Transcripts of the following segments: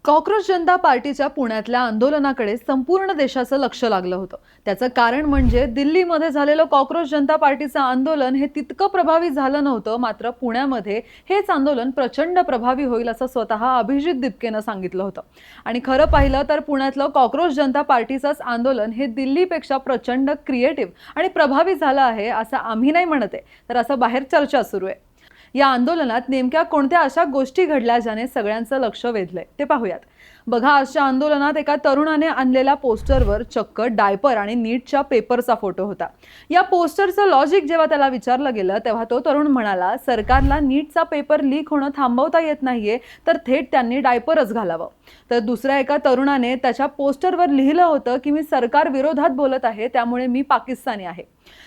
Cockroach जनता पार्टीच्या पुण्यातल्या आंदोलनाकडे संपूर्ण देशाचं लक्ष लागलं होतं। त्याचं कारण म्हणजे दिल्लीमध्ये झालेलं कॉक्रोच जनता पार्टीचं आंदोलन हे तितकं प्रभावी झालं नव्हतं, मात्र पुण्यामध्ये हेच आंदोलन प्रचंड प्रभावी होईल असं स्वतः अभिजित दीपकेनं सांगितलं होतं। आणि खरं पाहिलं तर पुण्यातलं कॉक्रोच जनता पार्टीचंच आंदोलन हे दिल्लीपेक्षा प्रचंड क्रिएटिव्ह आणि प्रभावी झालं आहे असं आम्ही नाही म्हणते, तर असं बाहेर चर्चा सुरू आहे। या आंदोलनात नेमक्या कोणत्या अशा गोष्टी घडल्या ज्याने सगळ्यांचं लक्ष वेधलंय ते पाहूयात। बघा, आजच्या आंदोलनात एका तरुणाने आणलेल्या पोस्टरवर चक्क डायपर आणि नीटच्या पेपरचा फोटो होता। या पोस्टरचं लॉजिक जेव्हा त्याला विचारलं गेलं तेव्हा तो तरुण म्हणाला, सरकारला नीटचा पेपर लीक होणं थांबवता येत नाहीये, तर थेट त्यांनी डायपरच घालावं। तर दुसऱ्या एका तरुणाने त्याच्या पोस्टरवर लिहिलं होतं की मी सरकार विरोधात बोलत आहे, त्यामुळे मी पाकिस्तानी आहे।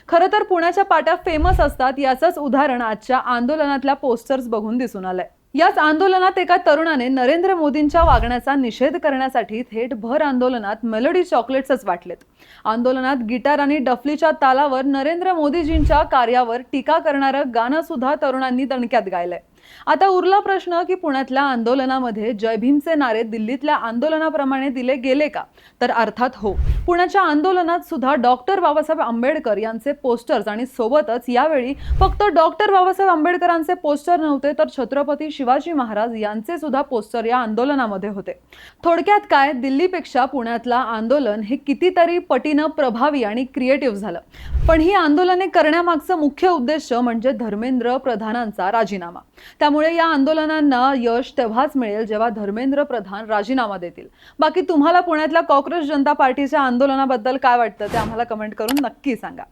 खरं तर पुण्याच्या पाट्या फेमस असतात, याचंच उदाहरण आजच्या आंदोलनातल्या पोस्टर्स बघून दिसून आलंय। याच आंदोलनात एका तरुणाने नरेंद्र मोदींच्या वागण्याचा निषेध करण्यासाठी थेट भर आंदोलनात मेलोडी चॉकलेट्सच वाटलेत। आंदोलनात गिटार आणि डफलीच्या तालावर नरेंद्र मोदीजींच्या कार्यावर टीका करणारं गाणं सुद्धा तरुणांनी दणक्यात गायलंय। आता उरला प्रश्न की पुण्यातल्या आंदोलनामध्ये जय भीमचे नारे दिल्लीतल्या आंदोलनाप्रमाणे दिले गेले का? तर अर्थात हो। पुण्याच्या आंदोलनात सुद्धा डॉक्टर बाबासाहेब आंबेडकर यांचे पोस्टर्स आणि सोबतच यावेळी फक्त डॉक्टर बाबासाहेब आंबेडकरांचे पोस्टर नव्हते, तर छत्रपती शिवाजी महाराज यांचे सुद्धा पोस्टर या आंदोलनामध्ये होते। थोडक्यात काय, दिल्लीपेक्षा पुण्यातला आंदोलन हे कितीतरी पटीनं प्रभावी आणि क्रिएटिव्ह झालं। पण ही आंदोलने करण्यामागचं मुख्य उद्देश म्हणजे धर्मेंद्र प्रधानांचा राजीनामा। त्यामुळे या आंदोलनांना यश तेव्हाच मिळेल जेव्हा धर्मेंद्र प्रधान राजीनामा देतील। बाकी तुम्हाला पुण्यातल्या कॉक्रोच जनता पार्टीच्या आंदोलनाबद्दल काय वाटतं ते आम्हाला कमेंट करून नक्की सांगा।